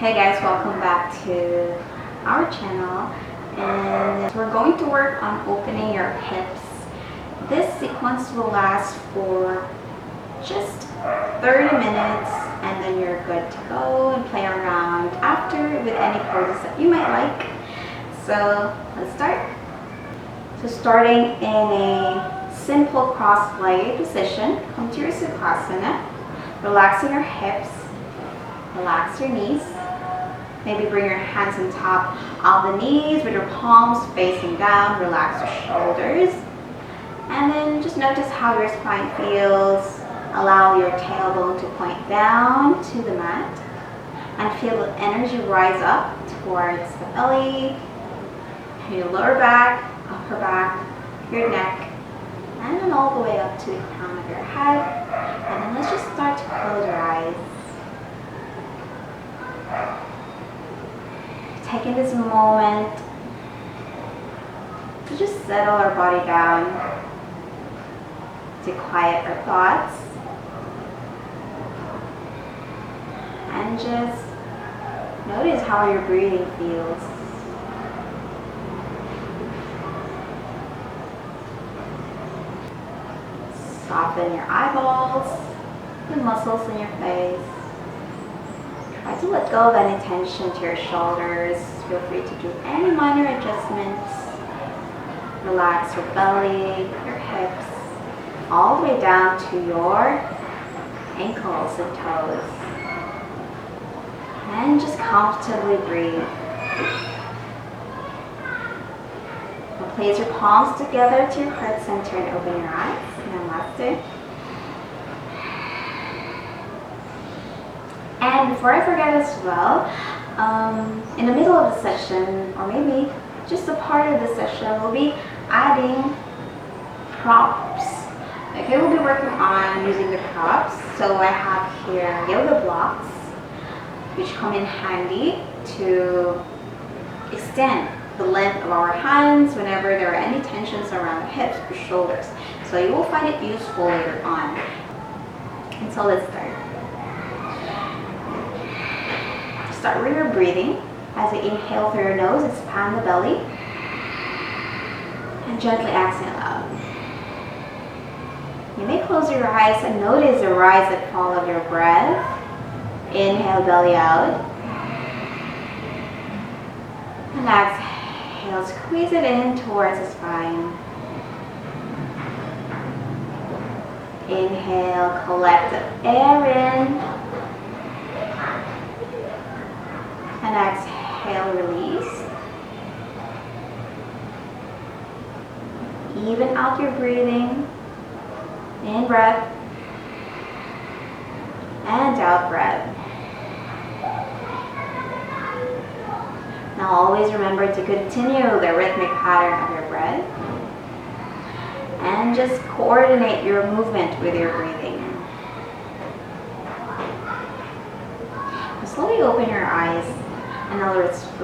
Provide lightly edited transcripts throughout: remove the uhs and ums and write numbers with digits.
Hey guys, welcome back to our channel, and we're going to work on opening your hips. This sequence will last for just 30 minutes and then you're good to go and play around after with any poses that you might like. So let's start. So starting in a simple cross-legged position, come to your Sukhasana, relaxing your hips, relax your knees. Maybe bring your hands on top of the knees with your palms facing down. Relax your shoulders. And then just notice how your spine feels. Allow your tailbone to point down to the mat. And feel the energy rise up towards the belly, your lower back, upper back, your neck, and then all the way up to the crown of your head. And then let's just start to close your eyes. Taking this moment to just settle our body down, to quiet our thoughts, and just notice how your breathing feels. Soften your eyeballs, the muscles in your face. Try to let go of any tension to your shoulders. Feel free to do any minor adjustments. Relax your belly, your hips, all the way down to your ankles and toes. And just comfortably breathe. Now place your palms together to your heart center and open your eyes. Namaste. And before I forget as well, in the middle of the session, or maybe just a part of the session, we'll be adding props. Okay, we'll be working on using the props. So I have here yoga blocks, which come in handy to extend the length of our hands whenever there are any tensions around the hips or shoulders. So you will find it useful later on. And so let's start. Start with your breathing. As you inhale through your nose, expand the belly. And gently exhale out. You may close your eyes and notice the rise and fall of your breath. Inhale, belly out. And exhale, squeeze it in towards the spine. Inhale, collect the air in. And exhale, release. Even out your breathing. In breath. And out breath. Now always remember to continue the rhythmic pattern of your breath. And just coordinate your movement with your breathing. Slowly open your eyes. And now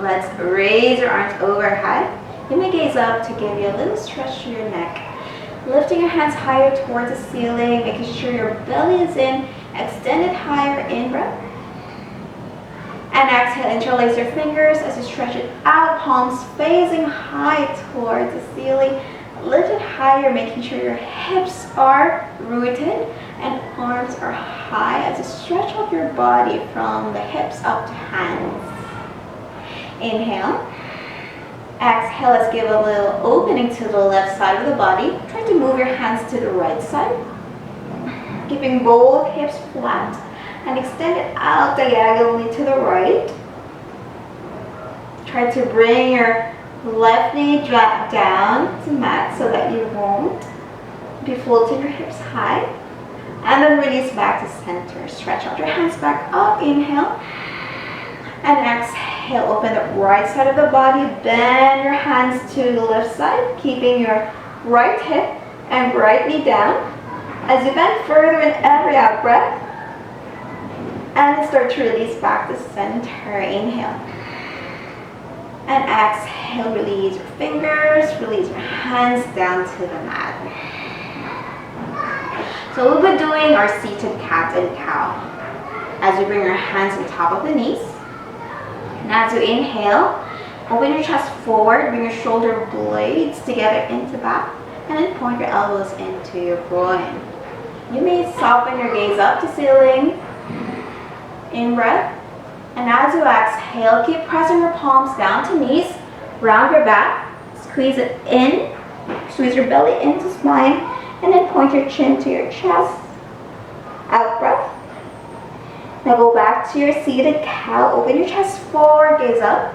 let's raise your arms overhead. You may gaze up to give you a little stretch to your neck. Lifting your hands higher towards the ceiling, making sure your belly is in. Extend it higher, in breath. And exhale, interlace your fingers as you stretch it out, palms facing high towards the ceiling. Lift it higher, making sure your hips are rooted and arms are high as you stretch out your body from the hips up to hands. Inhale. Exhale, let's give a little opening to the left side of the body. Try to move your hands to the right side. Keeping both hips flat and extend it out diagonally to the right. Try to bring your left knee drop down to mat so that you won't be floating your hips high. And then release back to center. Stretch out your hands back up. Inhale. And exhale, open the right side of the body. Bend your hands to the left side, keeping your right hip and right knee down. As you bend further in every out breath. And start to release back to center. Inhale. And exhale, release your fingers, release your hands down to the mat. So we'll be doing our seated cat and cow. As you bring your hands on top of the knees, Now as you inhale, open your chest forward, bring your shoulder blades together into back, and then point your elbows into your groin. You may soften your gaze up to ceiling. In breath. And as you exhale, keep pressing your palms down to knees, round your back, squeeze it in, squeeze your belly into spine, and then point your chin to your chest. Out breath. Now go back to your seated cow. Open your chest forward, gaze up.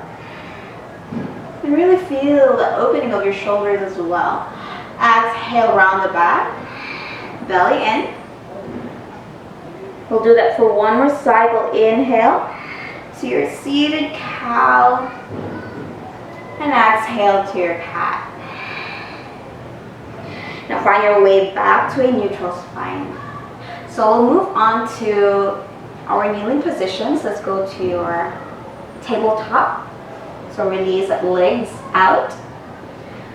And really feel the opening of your shoulders as well. Exhale, round the back, belly in. We'll do that for one more cycle. Inhale to your seated cow. And exhale to your cat. Now find your way back to a neutral spine. So we'll move on to our kneeling positions. Let's go to your tabletop. So release legs out.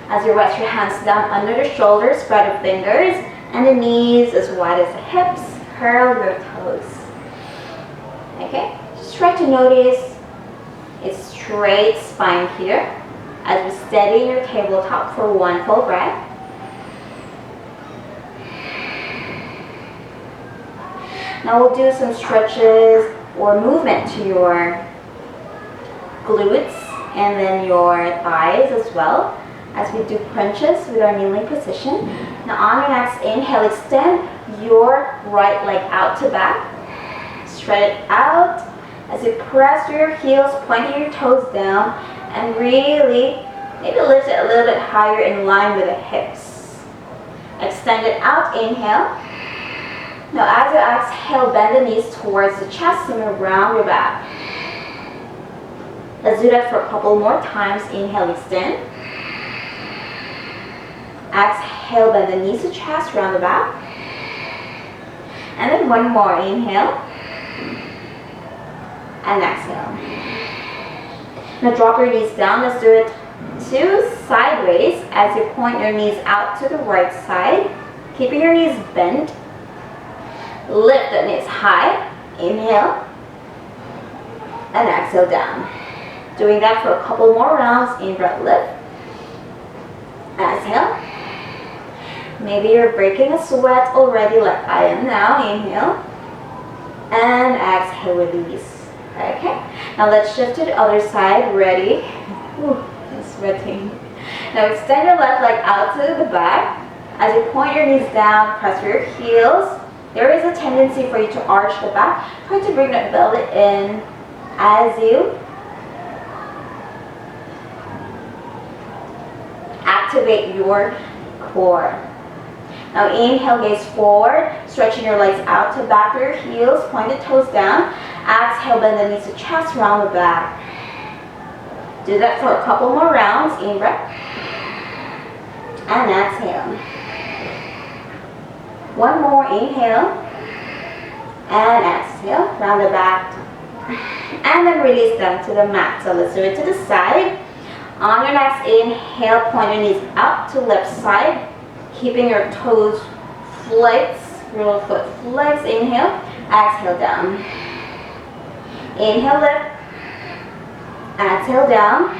As you rest your hands down under the shoulders, spread your fingers and the knees as wide as the hips. Curl your toes. Okay? Just try to notice a straight spine here as we steady your tabletop for one full breath. Now we'll do some stretches or movement to your glutes and then your thighs as well as we do crunches with our kneeling position. Now on your next inhale, extend your right leg out to back. Spread it out as you press through your heels, pointing your toes down, and really maybe lift it a little bit higher in line with the hips. Extend it out, inhale. Now as you exhale, bend the knees towards the chest and around your back. Let's do that for a couple more times. Inhale, extend. Exhale, bend the knees to chest, round the back. And then one more. Inhale. And exhale. Now drop your knees down. Let's do it two sideways as you point your knees out to the right side. Keeping your knees bent. Lift the knees high. Inhale. And exhale down. Doing that for a couple more rounds. In breath, lift. Exhale. Maybe you're breaking a sweat already like I am now. Inhale. And exhale, release. Okay. Now let's shift to the other side. Ready? Ooh, I'm sweating. Now extend your left leg out to the back. As you point your knees down, press your heels. There is a tendency for you to arch the back. Try to bring that belly in as you activate your core. Now inhale, gaze forward, stretching your legs out to back through your heels, point the toes down. Exhale, bend the knees to chest, round the back. Do that for a couple more rounds. In breath. And exhale. One more. Inhale. And exhale, round the back. And then release them to the mat. So let's do it to the side. On your next inhale, point your knees out to left side, keeping your toes flexed, your foot flexed. Inhale, exhale down. Inhale, lift. Exhale down.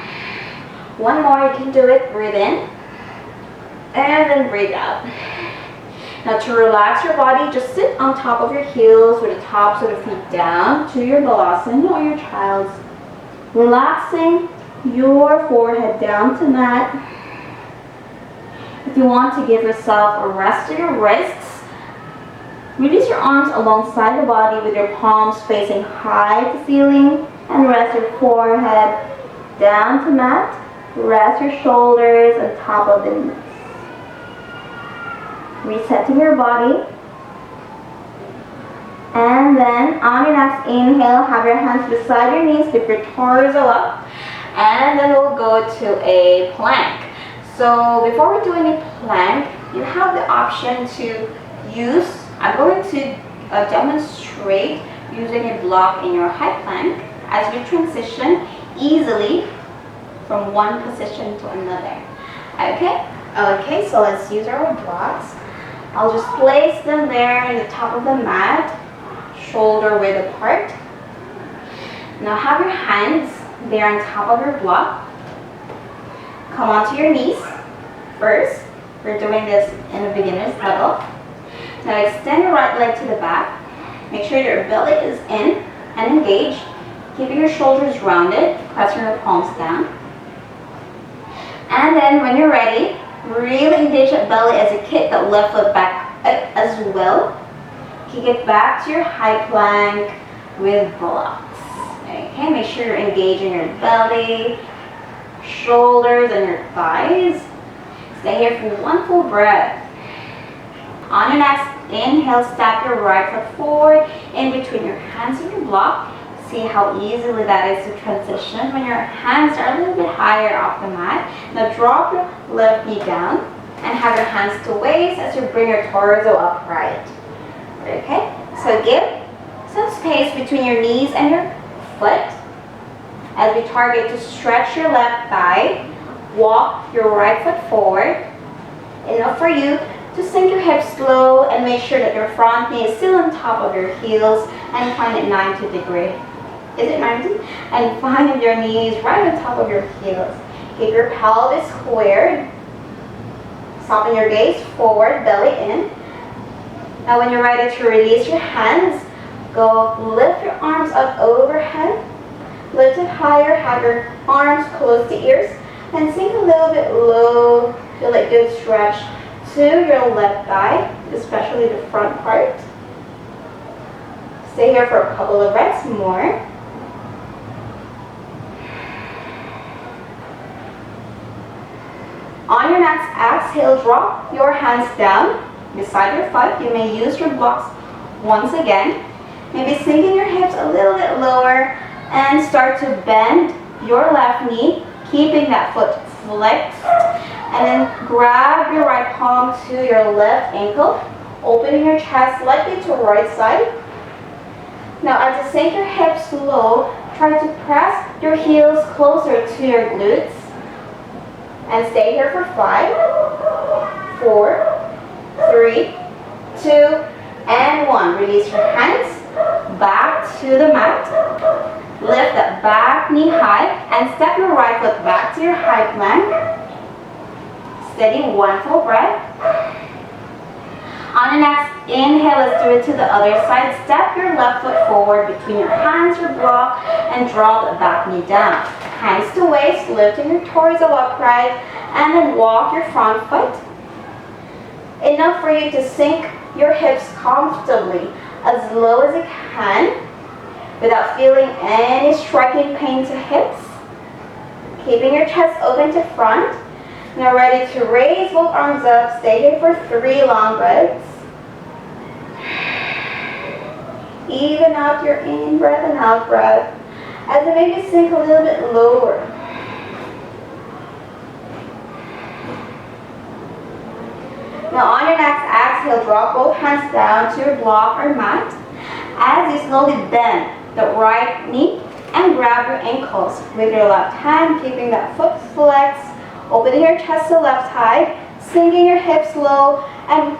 One more, you can do it. Breathe in. And then breathe out. Now to relax your body, just sit on top of your heels with the tops of the feet down to your balasana or your child's. Relaxing your forehead down to mat. If you want to give yourself a rest to your wrists, release your arms alongside the body with your palms facing high to ceiling and rest your forehead down to mat. Rest your shoulders on top of the knees. Resetting your body. And then on your next inhale, have your hands beside your knees, lift your torso up. And then we'll go to a plank. So before we do any plank, you have the option to use, I'm going to demonstrate using a block in your high plank as we transition easily from one position to another. Okay, so let's use our blocks. I'll just place them there at the top of the mat, shoulder width apart. Now have your hands there on top of your block. Come onto your knees first. We're doing this in a beginner's level. Now extend your right leg to the back. Make sure your belly is in and engaged. Keeping your shoulders rounded, pressing your palms down. And then when you're ready, really engage that belly as you kick that left foot back as well. Kick it back to your high plank with blocks. Okay, make sure you're engaging your belly, shoulders, and your thighs. Stay here for one full breath. On your next inhale, step your right foot forward in between your hands and your block. See how easily that is to transition when your hands are a little bit higher off the mat. Now drop your left knee down and have your hands to waist as you bring your torso upright. Okay, so give some space between your knees and your foot as we target to stretch your left thigh. Walk your right foot forward. Enough for you to sink your hips low and make sure that your front knee is still on top of your heels and find it 90 degrees. Is it 90? And find your knees right on top of your heels. Keep your pelvis squared. Soften your gaze forward, belly in. Now when you're ready to release your hands, go lift your arms up overhead. Lift it higher, have your arms close to ears, and sink a little bit low. Feel a good stretch to your left thigh, especially the front part. Stay here for a couple of breaths more. On your next exhale, drop your hands down beside your foot. You may use your blocks once again. Maybe sinking your hips a little bit lower and start to bend your left knee, keeping that foot flexed. And then grab your right palm to your left ankle, opening your chest slightly to right side. Now as you sink your hips low, try to press your heels closer to your glutes. And stay here for 5, 4, 3, 2, and 1. Release your hands back to the mat. Lift that back knee high and step your right foot back to your high plank. Steady, one full breath. On the next inhale, let's do it to the other side. Step your left foot forward between your hands, your block, and draw the back knee down. Hands to waist, lifting your torso upright, and then walk your front foot. Enough for you to sink your hips comfortably as low as you can without feeling any striking pain to hips. Keeping your chest open to front. Now ready to raise both arms up. Stay here for 3 long breaths. Even out your in breath and out breath as you maybe sink a little bit lower. Now on your next exhale, drop both hands down to your block or mat as you slowly bend the right knee and grab your ankles with your left hand, keeping that foot flexed, opening your chest to left side, sinking your hips low, and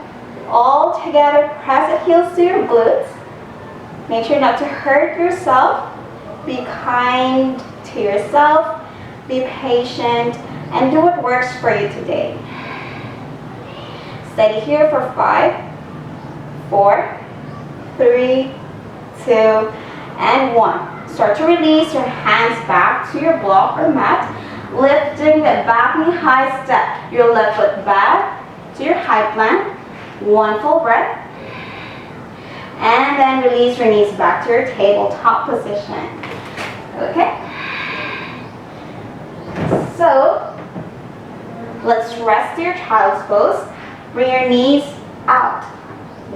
all together press the heels to your glutes. Make sure not to hurt yourself. Be kind to yourself. Be patient and do what works for you today. Steady here for 5, 4, 3, 2, and 1. Start to release your hands back to your block or mat. Lifting the back knee high, step your left foot back to your high plank. One full breath. And then release your knees back to your tabletop position. Okay? So, let's rest your child's pose. Bring your knees out,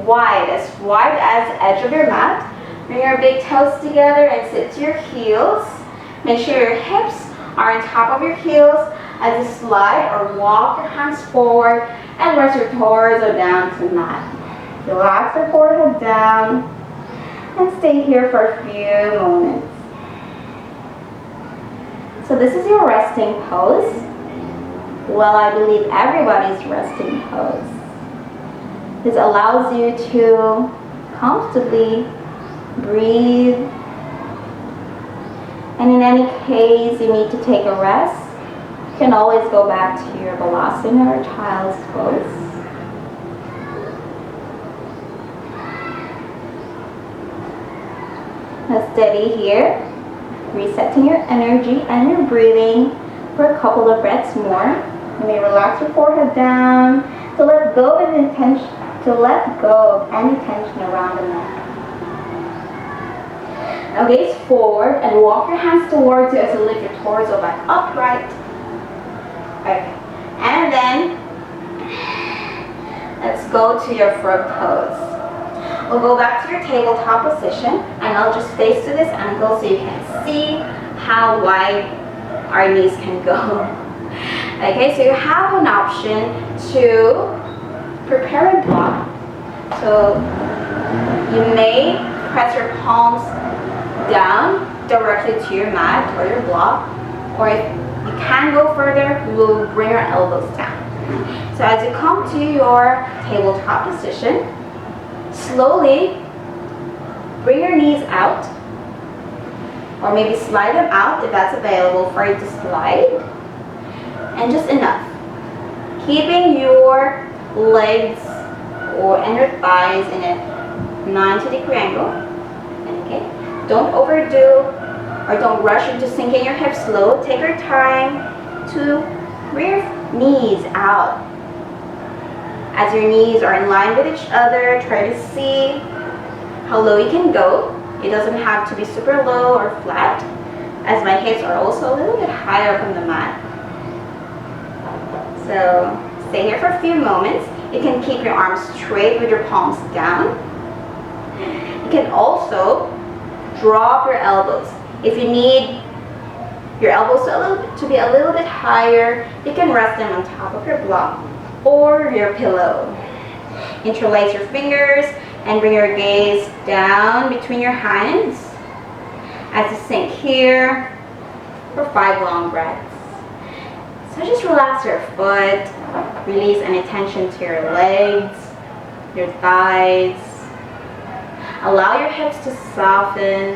wide as the edge of your mat. Bring your big toes together and sit to your heels. Make sure your hips are on top of your heels as you slide or walk your hands forward and rest your torso down to the mat. Relax your forehead down and stay here for a few moments. So this is your resting pose. Well, I believe everybody's resting pose. This allows you to comfortably breathe And in any case you need to take a rest, you can always go back to your Balasana or Child's Pose. Now steady here, resetting your energy and your breathing for a couple of breaths more. You may relax your forehead down to let go of any tension around the neck. Now gaze forward and walk your hands towards you as you lift your torso back upright. Okay. And then let's go to your frog pose. We'll go back to your tabletop position and I'll just face to this angle so you can see how wide our knees can go. Okay, so you have an option to prepare a block. So you may press your palms down directly to your mat or your block, or if you can go further, you will bring your elbows down. So as you come to your tabletop position, slowly bring your knees out, or maybe slide them out if that's available for you to slide, and just enough. Keeping your legs and your thighs in a 90-degree angle. Okay. Don't overdo or don't rush into sinking your hips slow. Take your time to bring your knees out. As your knees are in line with each other, try to see how low you can go. It doesn't have to be super low or flat, as my hips are also a little bit higher from the mat. So stay here for a few moments. You can keep your arms straight with your palms down. You can also drop your elbows. If you need your elbows to be a little bit higher, you can rest them on top of your block or your pillow. Interlace your fingers and bring your gaze down between your hands as you sink here for 5 long breaths. So just relax your foot, release any tension to your legs, your thighs. Allow your hips to soften.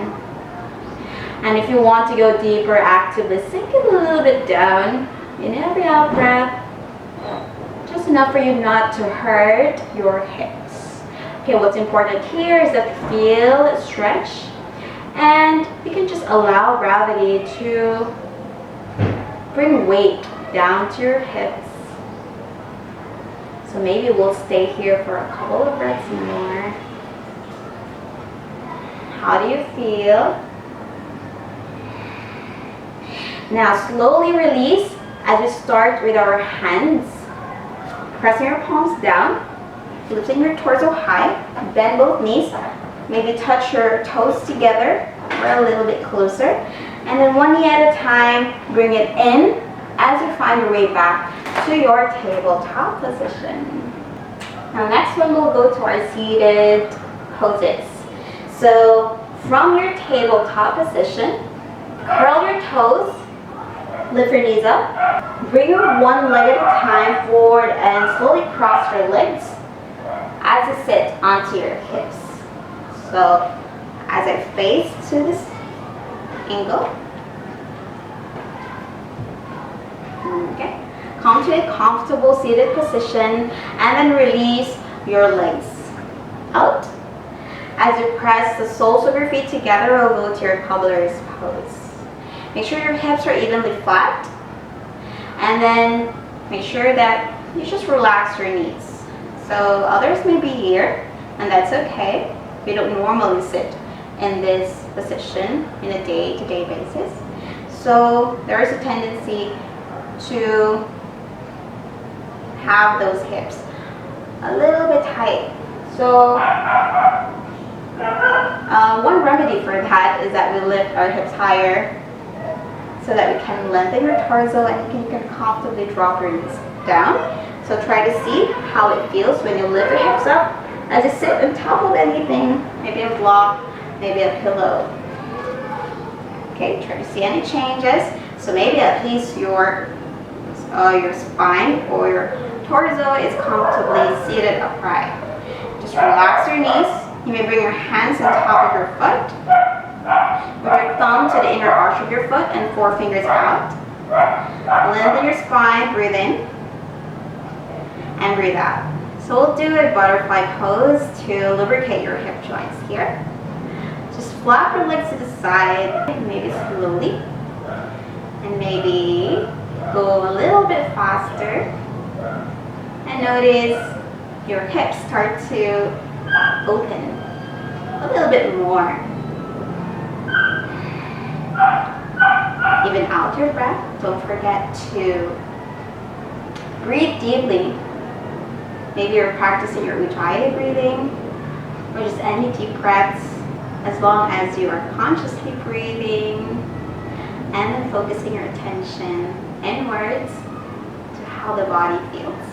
And if you want to go deeper, actively sink it a little bit down in every out breath. Just enough for you not to hurt your hips. Okay, what's important here is that you feel it stretch, and you can just allow gravity to bring weight down to your hips. So maybe we'll stay here for a couple of breaths more. How do you feel? Now slowly release as we start with our hands. Pressing your palms down, lifting your torso high, bend both knees, maybe touch your toes together or a little bit closer. And then one knee at a time, bring it in as you find your way back to your tabletop position. Now next one, we'll go to our seated poses. So from your tabletop position, curl your toes, lift your knees up, bring your one leg at a time forward and slowly cross your legs as you sit onto your hips. So as I face to this angle, okay, come to a comfortable seated position and then release your legs out. As you press the soles of your feet together, we'll go to your cobbler's pose. Make sure your hips are evenly flat, and then make sure that you just relax your knees. So others may be here, and that's okay. We don't normally sit in this position in a day-to-day basis. So there is a tendency to have those hips a little bit tight. So one remedy for that is that we lift our hips higher so that we can lengthen your torso and you can comfortably drop your knees down. So try to see how it feels when you lift your hips up as you sit on top of anything, maybe a block, maybe a pillow. Okay, try to see any changes. So maybe at least your spine or your torso is comfortably seated upright. Just relax your knees. You may bring your hands on top of your foot with your thumb to the inner arch of your foot and 4 fingers out. Lengthen your spine, breathe in and breathe out. So we'll do a butterfly pose to lubricate your hip joints here. Just flap your legs to the side, maybe slowly, and maybe go a little bit faster. And notice your hips start to open a little bit more. Even out your breath. Don't forget to breathe deeply. Maybe you're practicing your Ujjayi breathing or just any deep breaths, as long as you are consciously breathing and then focusing your attention inwards to how the body feels.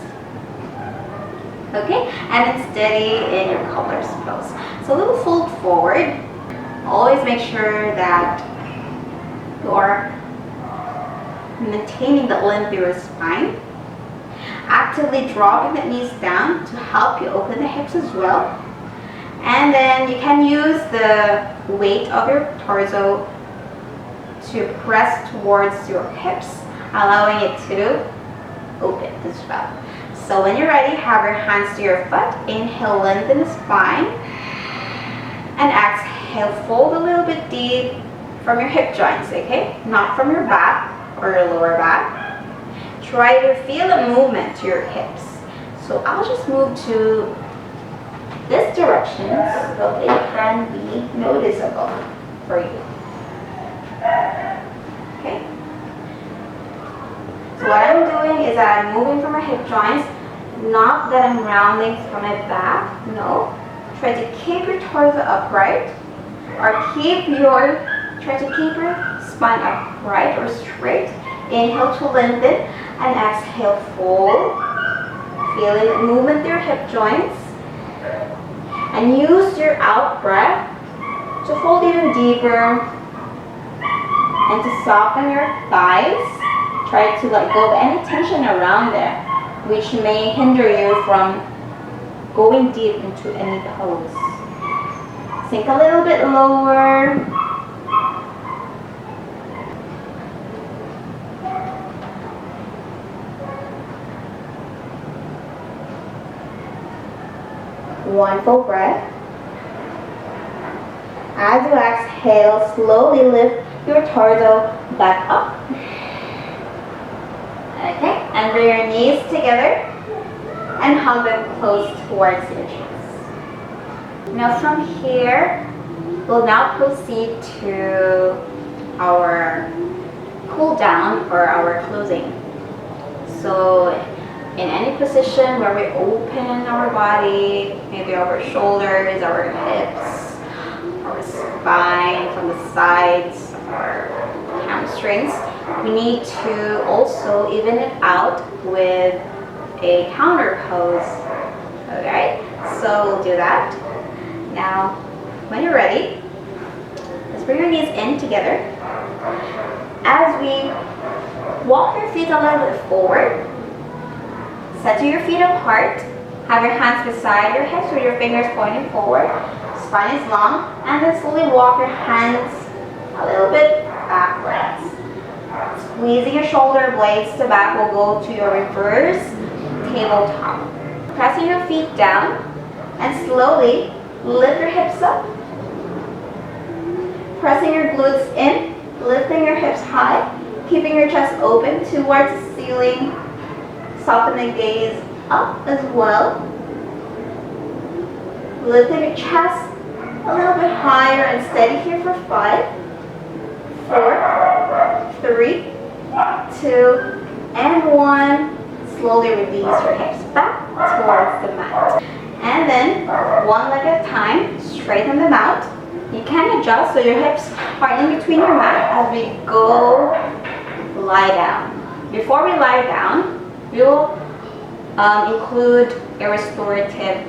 Okay, and then steady in your colors pose. So a little fold forward. Always make sure that you are maintaining the length of your spine. Actively dropping the knees down to help you open the hips as well. And then you can use the weight of your torso to press towards your hips, allowing it to open as well. So when you're ready, have your hands to your foot. Inhale, lengthen the spine. And exhale, fold a little bit deep from your hip joints, okay? Not from your back or your lower back. Try to feel the movement to your hips. So I'll just move to this direction so it can be noticeable for you. Okay? So what I'm doing is that I'm moving from my hip joints, not that I'm rounding from my back, no. Try to keep your torso upright, or try to keep your spine upright or straight. Inhale to lengthen and exhale, fold. Feeling the movement through your hip joints. And use your out breath to fold even deeper and to soften your thighs. Try to let go of any tension around there, which may hinder you from going deep into any pose. Sink a little bit lower. One full breath. As you exhale, slowly lift your torso back up. Okay, and bring your knees together and hug them close towards your chest. Now from here, we'll now proceed to our cool down or our closing. So in any position where we open our body, maybe our shoulders, our hips, our spine from the sides, our hamstrings, we need to also even it out with a counter pose. Okay, so we'll do that. Now, when you're ready, let's bring your knees in together. As we walk your feet a little bit forward, center your feet apart. Have your hands beside your hips with your fingers pointing forward. Spine is long, and then slowly walk your hands a little bit backwards. Squeezing your shoulder blades to back will go to your reverse tabletop. Pressing your feet down and slowly lift your hips up. Pressing your glutes in, lifting your hips high, keeping your chest open towards the ceiling. Soften the gaze up as well. Lifting your chest a little bit higher and steady here for 5, 4, 3, 2, and 1. Slowly release your hips back towards the mat. And then, one leg at a time, straighten them out. You can adjust so your hips are in between your mat as we go lie down. Before we lie down, we will include a restorative.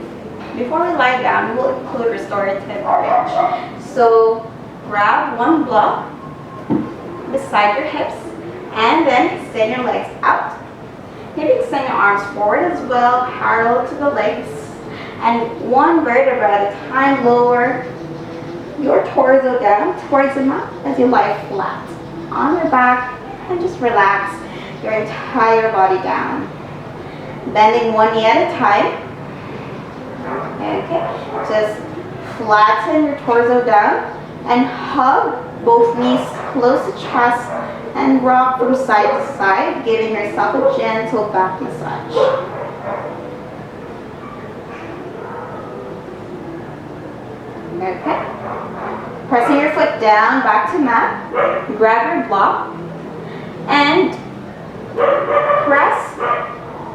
Before we lie down, we will include restorative bridge. So grab one block beside your hips and then extend your legs out. Maybe extend your arms forward as well, parallel to the legs. And one vertebra at a time, lower your torso down towards the mat as you lie flat on your back, and just relax your entire body down. Bending one knee at a time. Okay, just flatten your torso down and hug both knees close to chest and rock from side to side, giving yourself a gentle back massage. Okay. Pressing your foot down, back to mat. Grab your block and press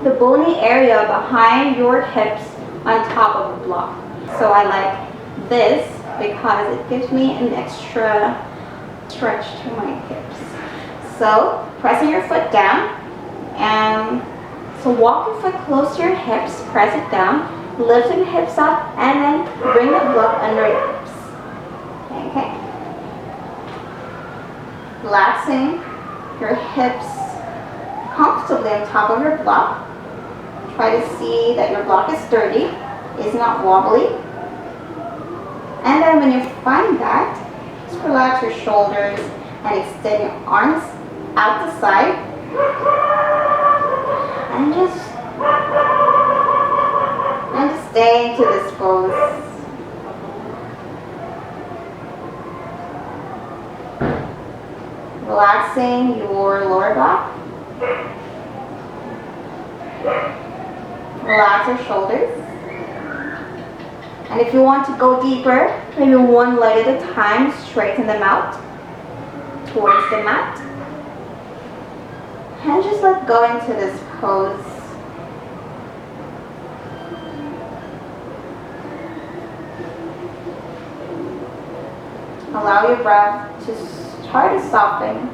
the bony area behind your hips on top of the block. So I like this because it gives me an extra stretch to my hips. So pressing your foot down, and so walk your foot close to your hips, press it down, lifting the hips up, and then bring the block under your hips. Okay. Relaxing your hips comfortably on top of your block. Try to see that your block is sturdy, is not wobbly. And then when you find that, just relax your shoulders and extend your arms out the side. And just stay into this pose. Relaxing your lower back. Relax your shoulders. And if you want to go deeper, maybe one leg at a time, straighten them out towards the mat. And just let go into this pose. Allow your breath to start to soften.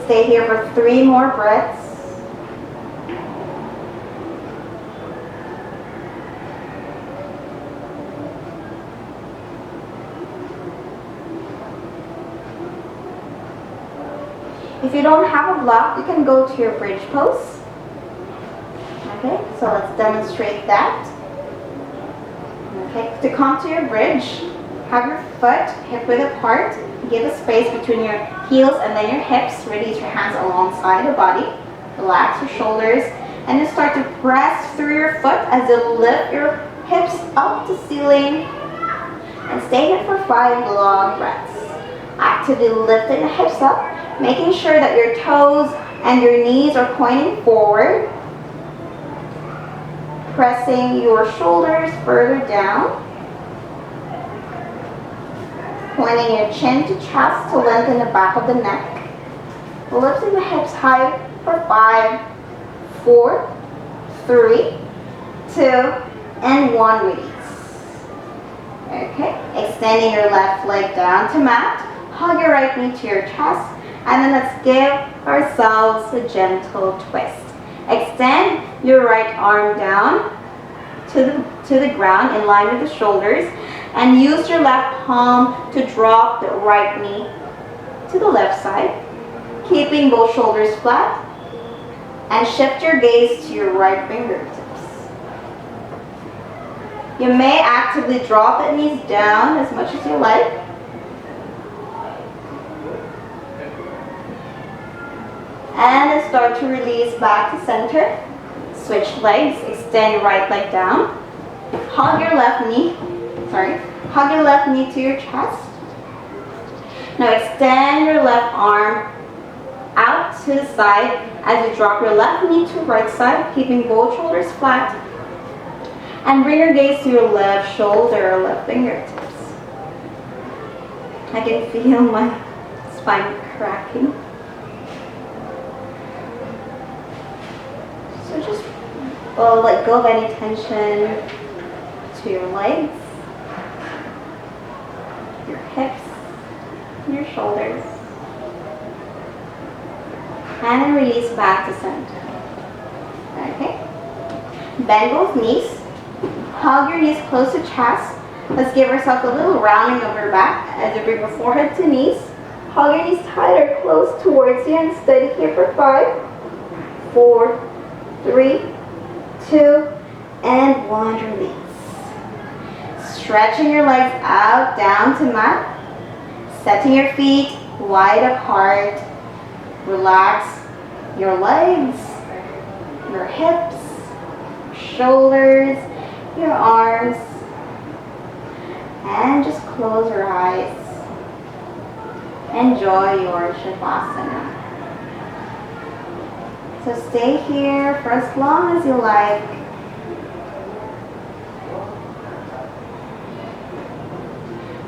Stay here for 3 more breaths. If you don't have a block, you can go to your bridge pose. Okay, so let's demonstrate that. Okay, to come to your bridge, have your foot hip width apart. Give a space between your heels and then your hips. Release your hands alongside your body. Relax your shoulders. And then start to press through your foot as you lift your hips up to ceiling. And stay here for 5 long breaths. Actively lifting the hips up, making sure that your toes and your knees are pointing forward. Pressing your shoulders further down. Pointing your chin to chest to lengthen the back of the neck. Lifting the hips high for 5, 4, 3, 2, and 1. Release. Okay, extending your left leg down to mat. Hug your right knee to your chest. And then let's give ourselves a gentle twist. Extend your right arm down to the ground in line with the shoulders. And use your left palm to drop the right knee to the left side, keeping both shoulders flat, and shift your gaze to your right fingertips. You may actively drop the knees down as much as you like. And then start to release back to center. Switch legs, extend your right leg down. Hug your left knee. Hug your left knee to your chest. Now extend your left arm out to the side as you drop your left knee to right side, keeping both shoulders flat. And bring your gaze to your left shoulder or left fingertips. I can feel my spine cracking. So just let go of any tension to your legs, your hips, and your shoulders. And then release back to center. Okay? Bend both knees. Hug your knees close to chest. Let's give ourselves a little rounding of your back as you bring your forehead to knees. Hug your knees tighter, close towards you, and steady here for 5, 4, 3, 2, and 1. Release. Stretching your legs out, down to mat. Setting your feet wide apart. Relax your legs, your hips, shoulders, your arms, and just close your eyes. Enjoy your Shavasana. So stay here for as long as you like.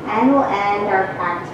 And we'll end our practice